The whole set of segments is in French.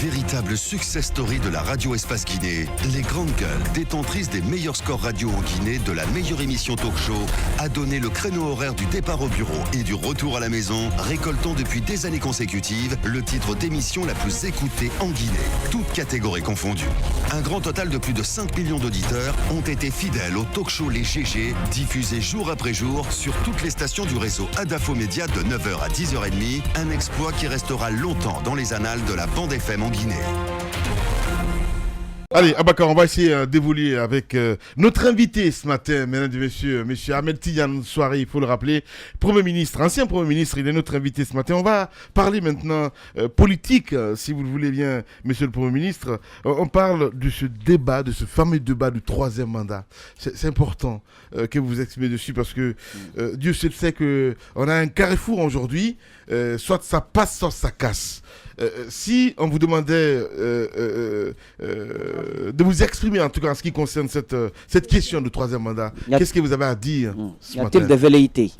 Véritable success story de la radio Espace Guinée, les grandes gueules, détentrices des meilleurs scores radio en Guinée, de la meilleure émission talk show, a donné le créneau horaire du départ au bureau et du retour à la maison, récoltant depuis des années consécutives le titre d'émission la plus écoutée en Guinée, toutes catégories confondues. Un grand total de plus de 5 millions d'auditeurs ont été fidèles au talk show Les GG, diffusé jour après jour sur toutes les stations du réseau Adafo Média de 9h à 10h30, un exploit qui restera longtemps dans les annales de la bande FM en Guinée. Allez, Abakar, on va essayer d'évoluer avec notre invité ce matin, mesdames et messieurs, monsieur Ahmed Tidiane Souaré, il faut le rappeler, Premier ministre, ancien Premier ministre, il est notre invité ce matin. On va parler maintenant politique, si vous le voulez bien, monsieur le Premier ministre. On parle de ce débat, de ce fameux débat du troisième mandat. C'est important que vous vous exprimez dessus parce que Dieu seul sait qu'on a un carrefour aujourd'hui, soit ça passe, soit ça casse. Si on vous demandait de vous exprimer, en tout cas en ce qui concerne cette question du troisième mandat, qu'est-ce que vous avez à dire ce matin? Y a-t-il des velléités?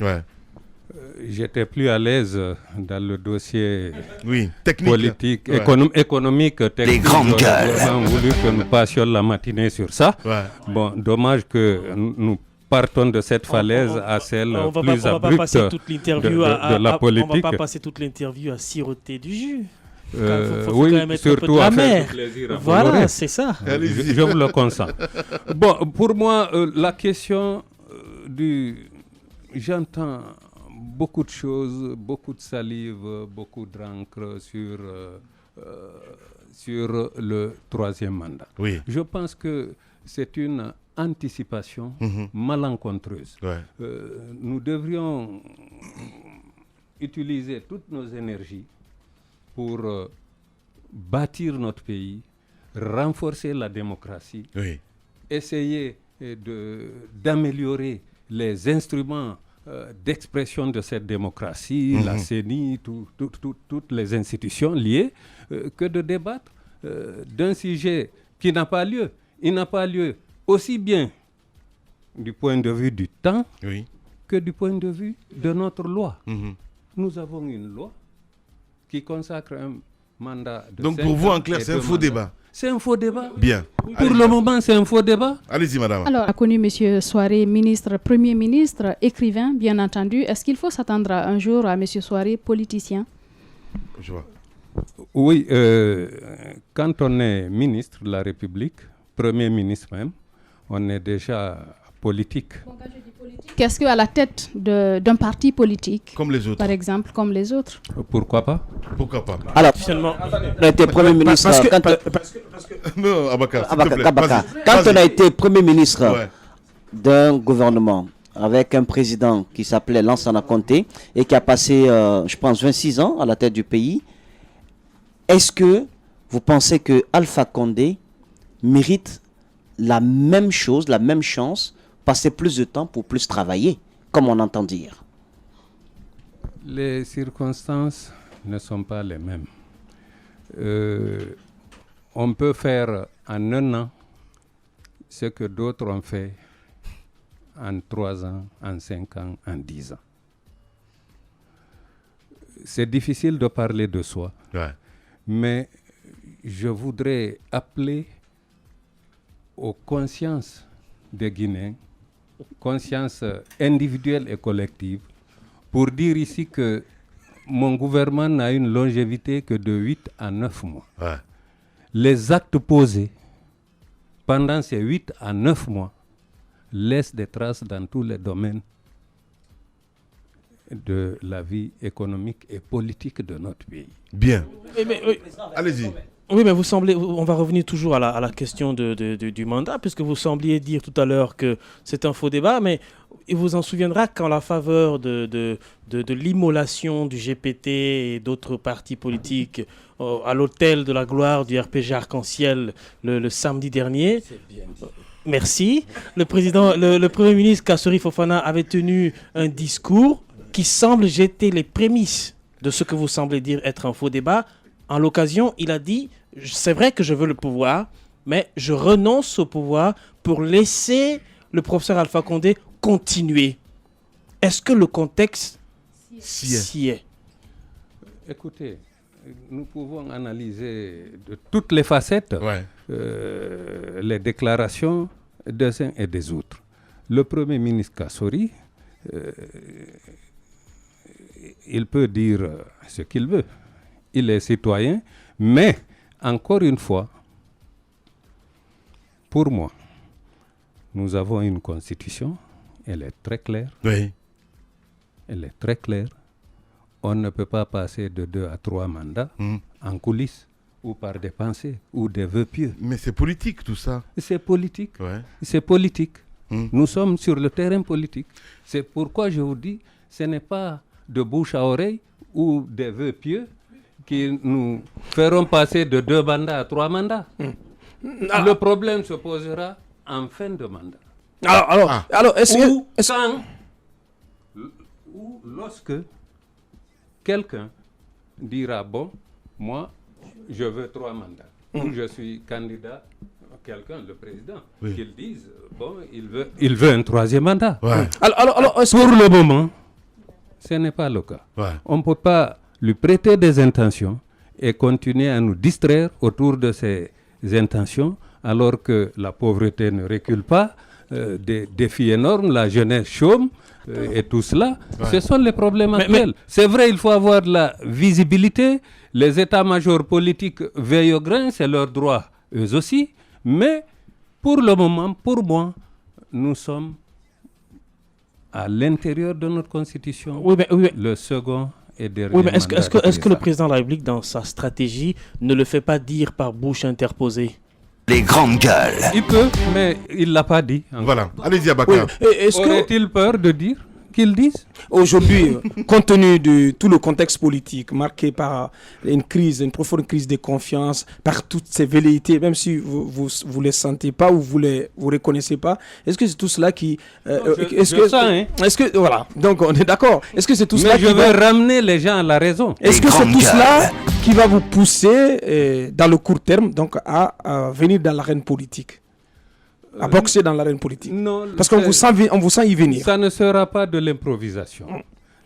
J'étais plus à l'aise dans le dossier technique, politique, économique, technique. Les grandes gueules. J'ai vraiment voulu que nous passions la matinée sur ça. Bon, dommage que nous partons de cette falaise à celle plus abrupte de la politique. On ne va pas passer toute l'interview à siroter du jus. Oui, surtout à faire plaisir. Voilà, c'est ça. Je vous le consens. Bon, pour moi, la question j'entends beaucoup de choses, beaucoup de salive, beaucoup d'encre sur le troisième mandat. Oui. Je pense que c'est une anticipation malencontreuse. Nous devrions utiliser toutes nos énergies pour bâtir notre pays, renforcer la démocratie, essayer d'améliorer les instruments d'expression de cette démocratie, la CENI, toutes les institutions liées, que de débattre d'un sujet qui n'a pas lieu. Il n'a pas lieu aussi bien du point de vue du temps que du point de vue de notre loi. Nous avons une loi qui consacre un mandat de 5 ans. Donc pour vous, en clair, c'est un faux débat. C'est un faux débat. Bien. Pour le moment, c'est un faux débat. Allez-y, madame. Alors, a connu M. Souaré, ministre, Premier ministre, écrivain, bien entendu. Est-ce qu'il faut s'attendre un jour à M. Souaré, politicien? Je vois. Oui, quand on est ministre de la République, Premier ministre même, on est déjà politique. Bon, quand je dis politique, qu'est-ce qu'à la tête d'un parti politique, comme les autres, par exemple, comme les autres? Pourquoi pas? Pourquoi pas? Alors, finalement, on a été Premier ministre. Non, Abakar, quand on a été Premier ministre d'un gouvernement avec un président qui s'appelait Lansana Conté et qui a passé, je pense, 26 ans à la tête du pays, est-ce que vous pensez que Alpha Condé mérite la même chose, la même chance, passer plus de temps pour plus travailler, comme on entend dire? Les circonstances ne sont pas les mêmes. On peut faire en 1 an ce que d'autres ont fait en 3 ans, en 5 ans, en 10 ans. C'est difficile de parler de soi, mais je voudrais appeler aux consciences des Guinéens, conscience individuelle et collective, pour dire ici que mon gouvernement n'a une longévité que de 8 à 9 mois. Les actes posés pendant ces 8 à 9 mois laissent des traces dans tous les domaines de la vie économique et politique de notre pays. Bien. Allez-y. Oui, mais on va revenir toujours à la question du mandat, puisque vous sembliez dire tout à l'heure que c'est un faux débat, mais il vous en souviendra qu'en la faveur de l'immolation du GPT et d'autres partis politiques à l'hôtel de la gloire du RPG Arc-en-Ciel le samedi dernier, merci, le Premier ministre Kassori Fofana avait tenu un discours qui semble jeter les prémices de ce que vous semblez dire être un faux débat. En l'occasion, il a dit « C'est vrai que je veux le pouvoir, mais je renonce au pouvoir pour laisser le professeur Alpha Condé continuer. » Est-ce que le contexte s'y est? Écoutez, nous pouvons analyser de toutes les facettes les déclarations des uns et des autres. Le Premier ministre Kassori, il peut dire ce qu'il veut. Il est citoyen, mais encore une fois, pour moi, nous avons une constitution, elle est très claire. Oui. Elle est très claire. On ne peut pas passer de 2 à 3 mandats en coulisses ou par des pensées ou des vœux pieux. Mais c'est politique tout ça. C'est politique. Ouais. C'est politique. Nous sommes sur le terrain politique. C'est pourquoi je vous dis, ce n'est pas de bouche à oreille ou des vœux pieux qui nous feront passer de 2 mandats à 3 mandats. Le problème se posera en fin de mandat. Alors, ou lorsque quelqu'un dira, bon, moi, je veux 3 mandats, ou je suis candidat, quelqu'un, le président, qu'il dise, bon, il veut un 3e mandat. Ouais. Alors, pour le moment, ce n'est pas le cas. Ouais. On ne peut pas lui prêter des intentions et continuer à nous distraire autour de ces intentions, alors que la pauvreté ne recule pas, des défis énormes, la jeunesse chôme, et tout cela, ce sont les problèmes actuels. C'est vrai, il faut avoir de la visibilité. Les états-majors politiques veillent au grain, c'est leur droit, eux aussi. Mais pour le moment, pour moi, nous sommes à l'intérieur de notre constitution. Le second et dernier mandat. Est-ce que le président de la République, dans sa stratégie, ne le fait pas dire par bouche interposée? Les grandes gueules. Il peut, mais il ne l'a pas dit encore. Voilà, allez-y Abakar. Aurait-il peur de dire qu'ils disent? Aujourd'hui, compte tenu de tout le contexte politique marqué par une profonde crise de confiance, par toutes ces velléités, même si vous les sentez pas ou vous reconnaissez pas, est-ce que c'est tout cela qui... voilà, donc on est d'accord. Est-ce que c'est tout cela je veux ramener les gens à la raison. Est-ce que c'est tout cela qui va vous pousser dans le court terme donc à venir dans l'arène politique, à boxer dans l'arène politique? Non, parce qu'on vous sent y venir. Ça ne sera pas de l'improvisation.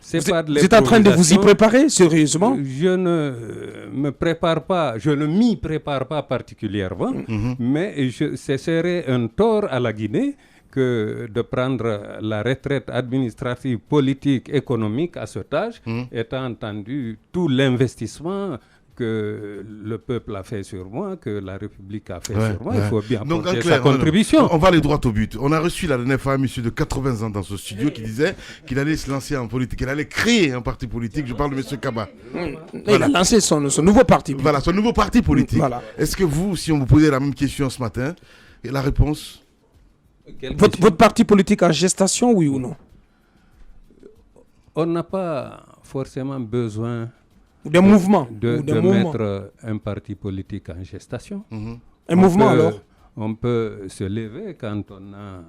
Vous êtes en train de vous y préparer sérieusement? Je ne me prépare pas, je ne m'y prépare pas particulièrement, mais ce serait un tort à la Guinée que de prendre la retraite administrative, politique, économique à cet âge, étant entendu tout l'investissement que le peuple a fait sur moi, que la République a fait sur moi. Il faut bien apporter sa contribution. On va aller droit au but. On a reçu la dernière fois un monsieur de 80 ans dans ce studio qui disait qu'il allait se lancer en politique, qu'il allait créer un parti politique. Je parle de monsieur Kaba. Il a lancé son nouveau parti. Voilà, son nouveau parti politique. Voilà. Est-ce que vous, si on vous posait la même question ce matin, et la réponse? Votre parti politique en gestation, oui ou non? On n'a pas forcément besoin de mouvement, de mettre un parti politique en gestation. Un mouvement alors? On peut se lever quand on a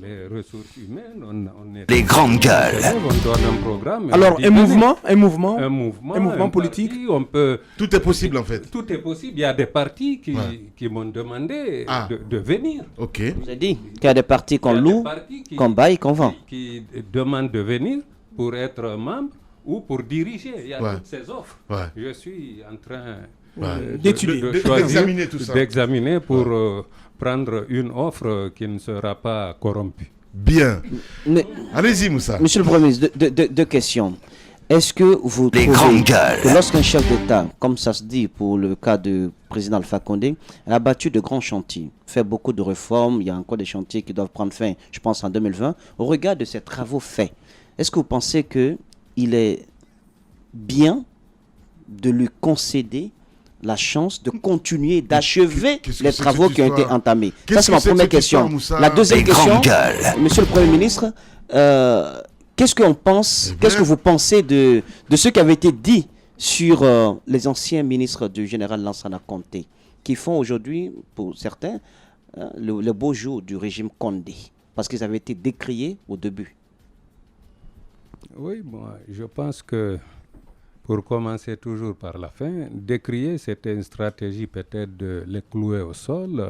les ressources humaines, on est les grandes gueules. On donne un programme. Alors un mouvement politique. Parti, on peut. Tout est possible en fait. Tout est possible. Il y a des partis qui m'ont demandé de venir. Ok. Vous avez dit qu'il y a des partis qu'on loue, qu'on baille, qu'on vend. Qui demandent de venir pour être membre ou pour diriger. Il y a toutes ces offres. Je suis en train d'examiner tout ça. D'examiner pour prendre une offre qui ne sera pas corrompue. Bien. Allez-y, Moussa. Monsieur le Premier ministre, deux questions. Est-ce que vous trouvez que lorsqu'un chef d'État, comme ça se dit pour le cas du président Alpha Condé, a battu de grands chantiers, fait beaucoup de réformes, il y a encore des chantiers qui doivent prendre fin, je pense, en 2020, au regard de ces travaux faits, est-ce que vous pensez qu'il est bien de lui concéder la chance de continuer, d'achever les travaux qui ont été entamés? Ça, c'est ma première question. La deuxième question, monsieur le Premier ministre, qu'est-ce qu'on pense, qu'est-ce que vous pensez de ce qui avait été dit sur les anciens ministres du général Lansana Conté, qui font aujourd'hui, pour certains, le beau jour du régime Condé, parce qu'ils avaient été décriés au début? Oui, moi, je pense que pour commencer toujours par la fin, décrier, c'était une stratégie peut-être de les clouer au sol.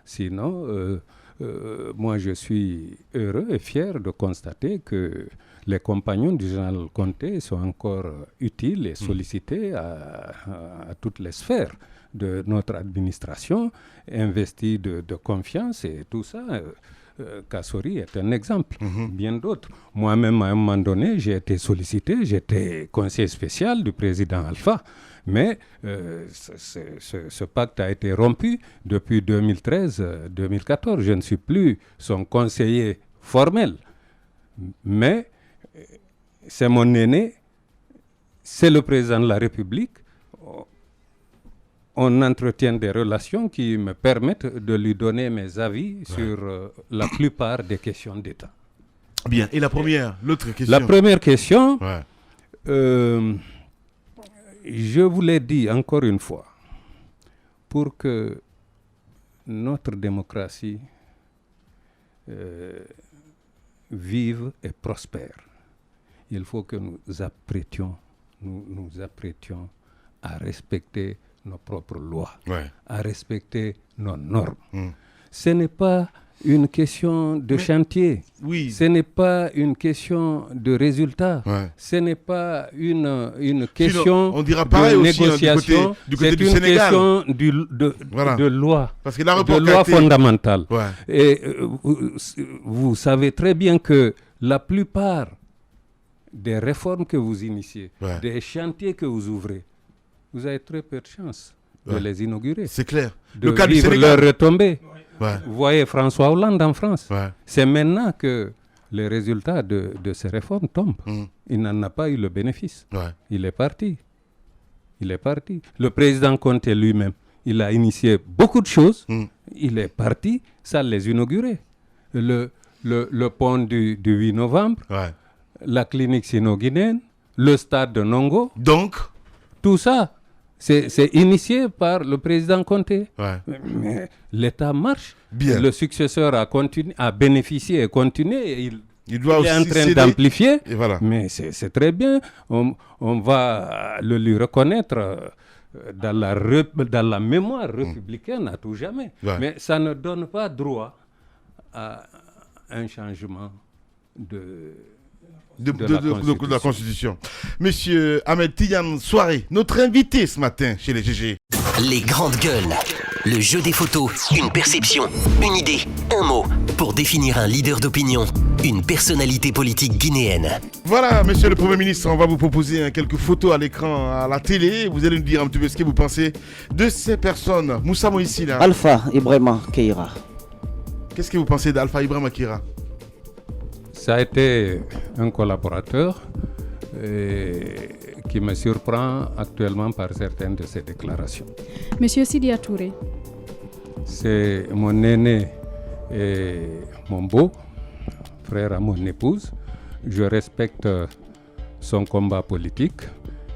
Sinon, moi je suis heureux et fier de constater que les compagnons du général Conté sont encore utiles et sollicités à toutes les sphères de notre administration, investis de confiance et tout ça. Kassori est un exemple, bien d'autres. Moi-même, à un moment donné, j'ai été sollicité, j'étais conseiller spécial du président Alpha, mais ce pacte a été rompu depuis 2013-2014. Je ne suis plus son conseiller formel, mais c'est mon aîné, c'est le président de la République. On entretient des relations qui me permettent de lui donner mes avis sur la plupart des questions d'État. Bien. Et l'autre question. La première question, je vous l'ai dit encore une fois, pour que notre démocratie vive et prospère, il faut que nous nous apprêtions à respecter nos propres lois, à respecter nos normes. Ce n'est pas une question de chantier, ce n'est pas une question de résultat, ce n'est pas une question on dira pareil de aussi, négociation, du côté c'est du une Sénégal. Question de loi, parce que la de loi fondamentale. Et vous savez très bien que la plupart des réformes que vous initiez, des chantiers que vous ouvrez, vous avez très peu de chance de les inaugurer. C'est clair. De vivre leur retombée. Vous voyez François Hollande en France. C'est maintenant que les résultats de ces réformes tombent. Il n'en a pas eu le bénéfice. Il est parti. Le président Conté lui-même, il a initié beaucoup de choses. Il est parti sans les inaugurer. Le pont du 8 novembre, la clinique sino-guinéenne, le stade de Nongo. Donc, tout ça, c'est initié par le président Conté. Mais l'État marche. Bien. Le successeur a bénéficié et continué. Il doit aussi est en train céder. d'amplifier. Voilà. Mais c'est très bien. On va le lui reconnaître dans la mémoire républicaine à tout jamais. Mais ça ne donne pas droit à un changement de la Constitution. Monsieur Ahmed Tidiane Souaré, notre invité ce matin chez les GG. Les grandes gueules. Le jeu des photos, une perception, une idée, un mot, pour définir un leader d'opinion, une personnalité politique guinéenne. Voilà, monsieur le Premier ministre, on va vous proposer quelques photos à l'écran, à la télé. Vous allez nous dire un petit peu ce que vous pensez de ces personnes. Moussa Moïsi, là. Alpha Ibrahima Keïra. Qu'est-ce que vous pensez d'Alpha Ibrahima Keïra? Ça a été un collaborateur qui me surprend actuellement par certaines de ses déclarations. Monsieur Sidia Touré. C'est mon aîné et mon beau frère à mon épouse. Je respecte son combat politique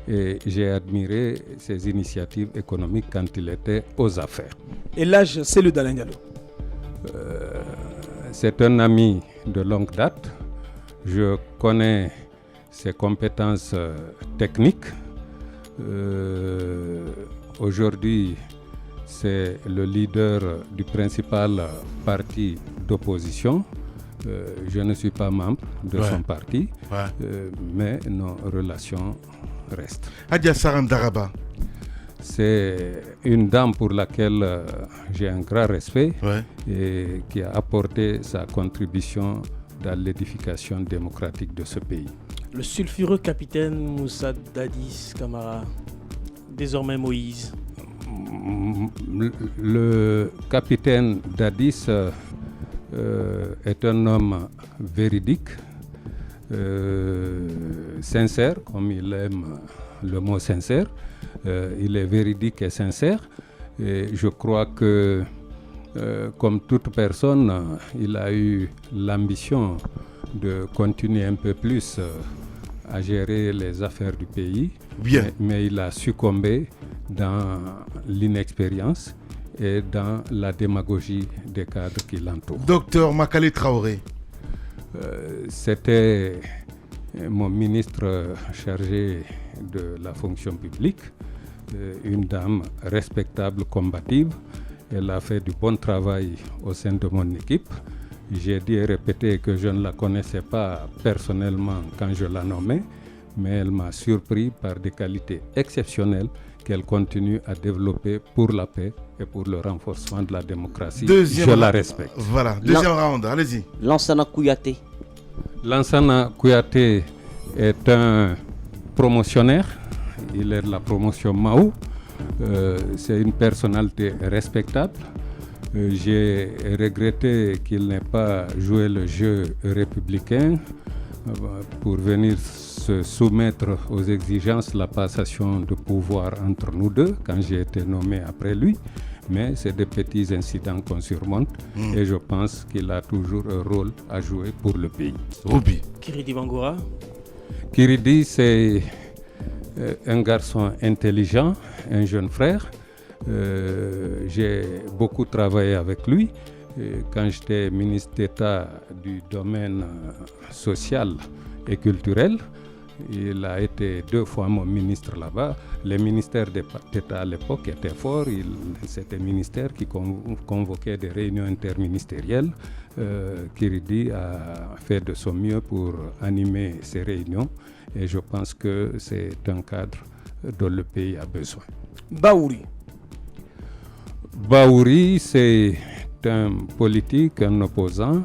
et j'ai admiré ses initiatives économiques quand il était aux affaires. Et l'âge, c'est le Dalain Diallo. C'est un ami de longue date. Je connais ses compétences techniques. Aujourd'hui, c'est le leader du principal parti d'opposition. Je ne suis pas membre de son parti, mais nos relations restent. Adia Saram Daraba. C'est une dame pour laquelle j'ai un grand respect et qui a apporté sa contribution dans l'édification démocratique de ce pays. Le sulfureux capitaine Moussa Dadis Camara, désormais Moïse. Le capitaine Dadis est un homme véridique, sincère, comme il aime le mot sincère. Il est véridique et sincère. Et je crois que, comme toute personne, il a eu l'ambition de continuer un peu plus à gérer les affaires du pays. Mais il a succombé dans l'inexpérience et dans la démagogie des cadres qui l'entourent. Docteur Makale Traoré. C'était mon ministre chargé de la fonction publique, une dame respectable, combative, Elle a fait du bon travail au sein de mon équipe. J'ai dit et répété que je ne la connaissais pas personnellement quand je la nommais, mais elle m'a surpris par des qualités exceptionnelles qu'elle continue à développer pour la paix et pour le renforcement de la démocratie. Je la respecte. Voilà, deuxième round, allez-y. Lansana Kouyaté. Lansana Kouyaté est un promotionnaire. Il est de la promotion Mao. C'est une personnalité respectable. J'ai regretté qu'il n'ait pas joué le jeu républicain pour venir se soumettre aux exigences de la passation de pouvoir entre nous deux quand j'ai été nommé après lui. Mais c'est des petits incidents qu'on surmonte et je pense qu'il a toujours un rôle à jouer pour le pays. Ruby. Kiridi Bangoura. Kiridi, c'est un garçon intelligent, un jeune frère. J'ai beaucoup travaillé avec lui. Quand j'étais ministre d'État du domaine social et culturel, il a été 2 fois mon ministre là-bas. Les ministères d'État à l'époque étaient forts. C'était un ministère qui convoquait des réunions interministérielles. Kiridi a fait de son mieux pour animer ces réunions. Et je pense que c'est un cadre dont le pays a besoin. Baouri. Baouri, c'est un politique, un opposant.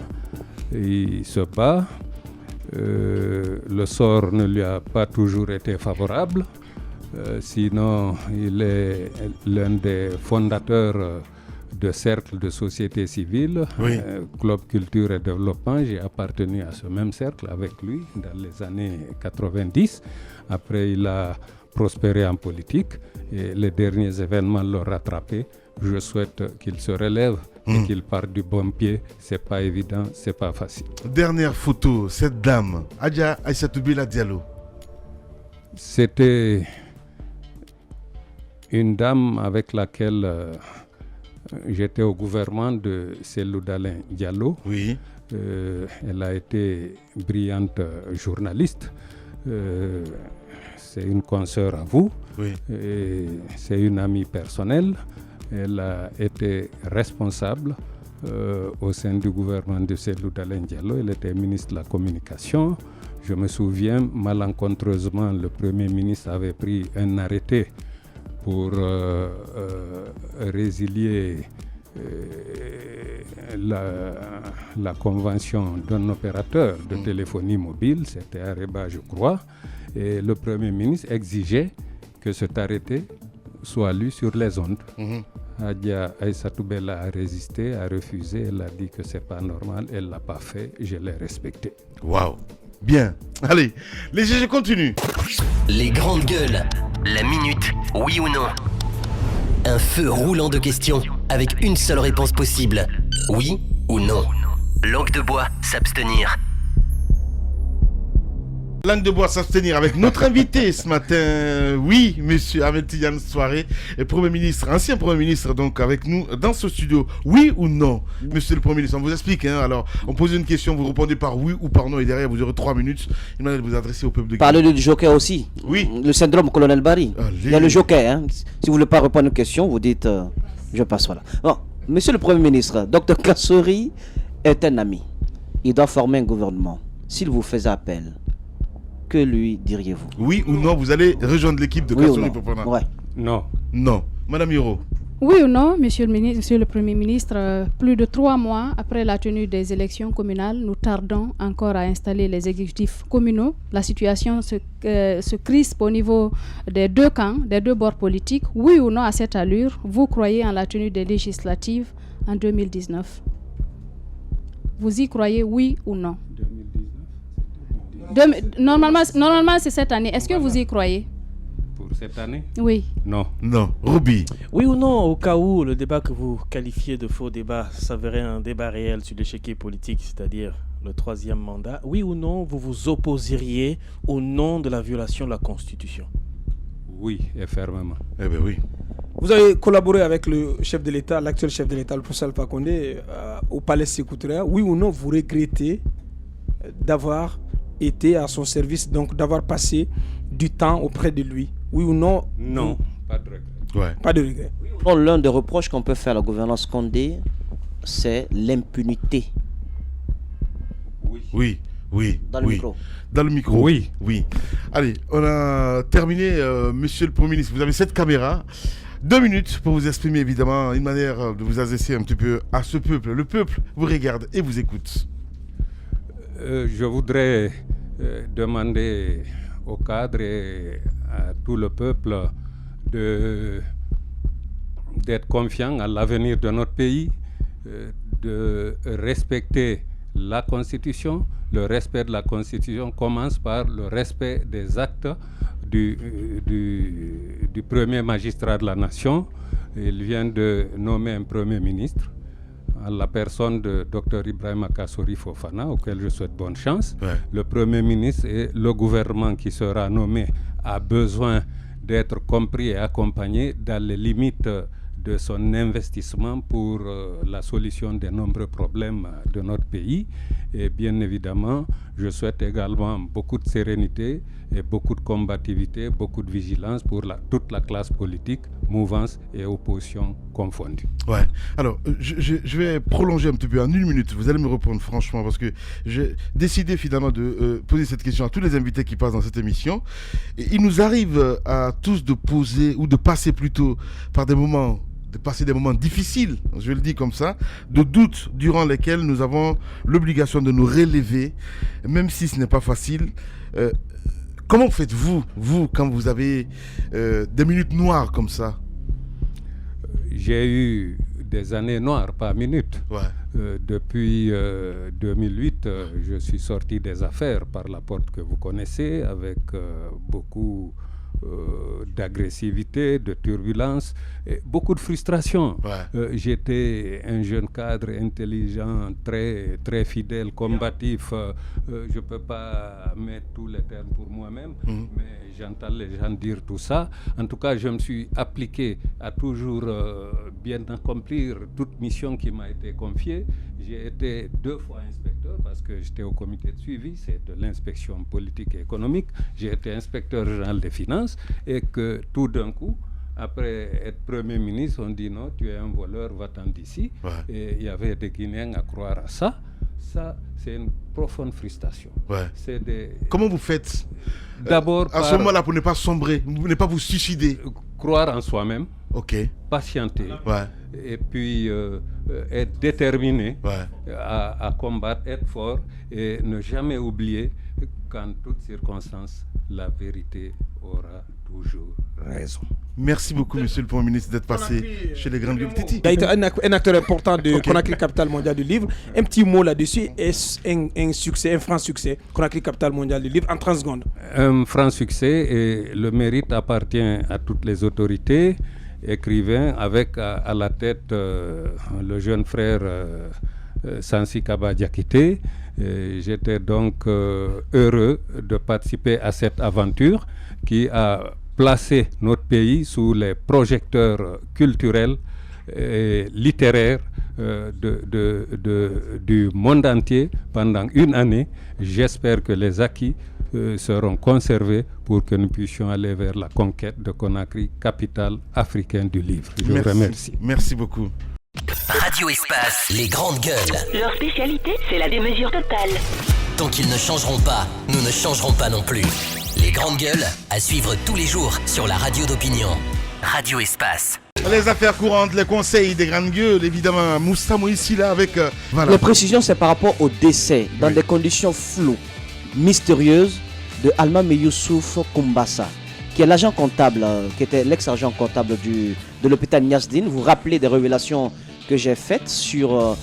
Il se bat. Le sort ne lui a pas toujours été favorable. Sinon, il est l'un des fondateurs de cercle de société civile, Club Culture et Développement. J'ai appartenu à ce même cercle avec lui dans les années 90. Après, il a prospéré en politique et les derniers événements l'ont rattrapé. Je souhaite qu'il se relève et qu'il parte du bon pied. C'est pas évident, c'est pas facile. Dernière photo, cette dame, Adja Aïssatou Bila Diallo. C'était une dame avec laquelle j'étais au gouvernement de Cellou Dalein Diallo. Oui. Elle a été brillante journaliste. C'est une consoeur à vous. Oui. C'est une amie personnelle. Elle a été responsable au sein du gouvernement de Cellou Dalein Diallo. Elle était ministre de la Communication. Je me souviens, malencontreusement, le Premier ministre avait pris un arrêté pour résilier la convention d'un opérateur de téléphonie mobile, c'était Areba, je crois, et le Premier ministre exigeait que cet arrêté soit lu sur les ondes. Adja Aïssatou Bella a résisté, a refusé, elle a dit que c'est pas normal, elle l'a pas fait, je l'ai respecté. Waouh, bien. Allez, les GG continuent. Les grandes gueules, la minute, oui ou non. Un feu roulant de questions avec une seule réponse possible, oui ou non. Langue de bois, s'abstenir. Langue de bois, s'abstenir avec notre invité ce matin. Oui, monsieur Ahmed Tidiane Souaré, Premier ministre, ancien Premier ministre, donc avec nous dans ce studio. Oui ou non, monsieur le Premier ministre? On vous explique. Alors, on pose une question, vous répondez par oui ou par non, et derrière, vous aurez 3 minutes. Il m'a de vous adresser au peuple de Guinée. Parlez du joker aussi. Oui. Le syndrome colonel Barry. Allez. Il y a le joker. Si vous ne voulez pas répondre à une question, vous dites je passe. Voilà. Bon, monsieur le Premier ministre, Dr Kassori est un ami. Il doit former un gouvernement. S'il vous fait appel, que lui diriez-vous? Oui ou non, vous allez rejoindre l'équipe de Kassori Popona? Ouais. Non. Non. Madame Hiro? Oui ou non, monsieur le Premier ministre, plus de 3 mois après la tenue des élections communales, nous tardons encore à installer les exécutifs communaux. La situation se crispe au niveau des 2 camps, des 2 bords politiques. Oui ou non, à cette allure, vous croyez en la tenue des législatives en 2019? Vous y croyez, oui ou non? 2019? Normalement, c'est cette année. Est-ce que vous y croyez? Pour cette année? Oui. Non. Non. Ruby? Oui ou non, au cas où le débat que vous qualifiez de faux débat s'avérait un débat réel sur l'échiquier politique, c'est-à-dire le 3e mandat, oui ou non, vous vous opposeriez au nom de la violation de la Constitution? Oui, et fermement. Eh bien oui. Vous avez collaboré avec le chef de l'État, l'actuel chef de l'État, le professeur Alpha Condé, au Palais Sékou Touré. Oui ou non, vous regrettez d'avoir été à son service, donc d'avoir passé du temps auprès de lui? Oui ou non? Non, pas de regret. Ouais. Pas de regret. Oui L'un des reproches qu'on peut faire à la gouvernance Condé, c'est l'impunité. Oui. Dans le micro. Dans le micro. Oui. Allez, on a terminé, monsieur le Premier ministre. Vous avez cette caméra. 2 minutes pour vous exprimer, évidemment, une manière de vous adresser un petit peu à ce peuple. Le peuple vous regarde et vous écoute. Je voudrais demander au cadre et à tout le peuple d'être confiant à l'avenir de notre pays, de respecter la Constitution. Le respect de la Constitution commence par le respect des actes du premier magistrat de la nation. Il vient de nommer un Premier ministre, à la personne de Dr Ibrahima Kassori Fofana, auquel je souhaite bonne chance. Ouais. Le Premier ministre et le gouvernement qui sera nommé a besoin d'être compris et accompagné dans les limites de son investissement pour la solution des nombreux problèmes de notre pays. Et bien évidemment, je souhaite également beaucoup de sérénité et beaucoup de combativité, beaucoup de vigilance pour toute la classe politique, mouvance et opposition confondues. Ouais. Alors, je vais prolonger un petit peu en 1 minute. Vous allez me répondre franchement parce que j'ai décidé finalement de poser cette question à tous les invités qui passent dans cette émission. Et il nous arrive à tous de poser ou de passer plutôt par des moments difficiles, je le dis comme ça, de doutes durant lesquels nous avons l'obligation de nous relever, même si ce n'est pas facile. Comment faites-vous, quand vous avez des minutes noires comme ça? J'ai eu des années noires, pas minutes. Ouais. Depuis 2008, je suis sorti des affaires par la porte que vous connaissez, avec beaucoup d'agressivité, de turbulence, et beaucoup de frustration. Ouais. J'étais un jeune cadre intelligent, très, très fidèle, combatif. Je ne peux pas mettre tous les termes pour moi-même, mais j'entends les gens dire tout ça. En tout cas, je me suis appliqué à toujours bien accomplir toute mission qui m'a été confiée. J'ai été 2 fois inspecteur parce que j'étais au comité de suivi, c'est de l'inspection politique et économique. J'ai été inspecteur général des finances et que tout d'un coup, après être Premier ministre, on dit non, tu es un voleur, va-t'en d'ici. Ouais. Et il y avait des Guinéens à croire à ça. Ça, c'est une profonde frustration. Ouais. C'est Comment vous faites d'abord à ce moment-là pour ne pas sombrer, pour ne pas vous suicider? Croire en soi-même, Ok. patienter, Ouais. et puis être déterminé Ouais. à combattre, être fort et ne jamais oublier qu'en toutes circonstances, la vérité aura toujours raison. Merci beaucoup, monsieur le Premier ministre, d'être passé chez les grandes gueules. Titi. Il a été un acteur important de Conakry Capitale Mondiale du Livre. Un petit mot là-dessus. Est-ce un succès, un franc succès, Conakry Capitale Mondiale du Livre, en 30 secondes? Un franc succès et le mérite appartient à toutes les autorités, écrivains, avec à la tête le jeune frère Sansi Kaba Diakité. J'étais donc heureux de participer à cette aventure qui a placé notre pays sous les projecteurs culturels et littéraires du monde entier pendant 1 année. J'espère que les acquis seront conservés pour que nous puissions aller vers la conquête de Conakry, capitale africaine du livre. Je vous remercie. Merci beaucoup. Radio Espace, les grandes gueules. Leur spécialité, c'est la démesure totale. Tant qu'ils ne changeront pas, nous ne changerons pas non plus. Les grandes gueules, à suivre tous les jours sur la radio d'opinion. Radio Espace. Les affaires courantes, les conseils des grandes gueules, évidemment. Moussa ici là avec... voilà. La précision, c'est par rapport au décès, dans des conditions floues, mystérieuses, de Alma Youssouf Koumbassa, qui est l'agent comptable, qui était l'ex-agent comptable de l'hôpital Niasdine. Vous vous rappelez des révélations que j'ai faites sur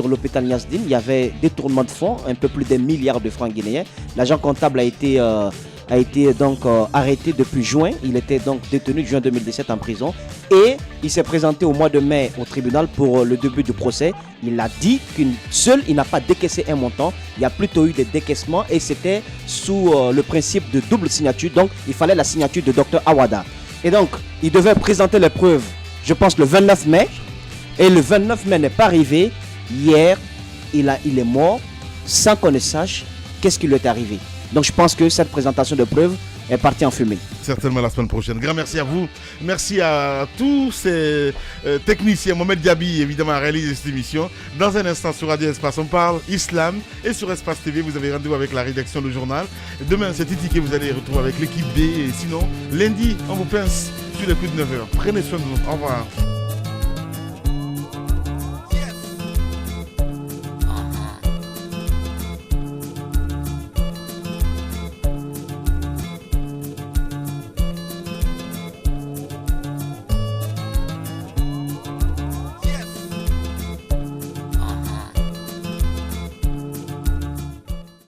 l'hôpital Niasdine. Il y avait détournement de fonds, un peu plus d'1 milliard de francs guinéens. L'agent comptable a été donc arrêté depuis juin. Il était donc détenu de juin 2017 en prison. Et il s'est présenté au mois de mai au tribunal pour le début du procès. Il a dit il n'a pas décaissé un montant. Il y a plutôt eu des décaissements et c'était sous le principe de double signature. Donc il fallait la signature de Dr Awada. Et donc il devait présenter les preuves, je pense le 29 mai. Et le 29 mai n'est pas arrivé. Hier, il est mort sans qu'on ne sache qu'est-ce qui lui est arrivé. Donc je pense que cette présentation de preuves est parti en fumée. Certainement la semaine prochaine. Grand merci à vous. Merci à tous ces techniciens. Mohamed Diaby, évidemment, a réalisé cette émission. Dans un instant, sur Radio Espace, on parle islam. Et sur Espace TV, vous avez rendez-vous avec la rédaction du journal. Demain, c'est Titi que vous allez retrouver avec l'équipe B. Et sinon, lundi, on vous pince sur les coups de 9h. Prenez soin de vous. Au revoir.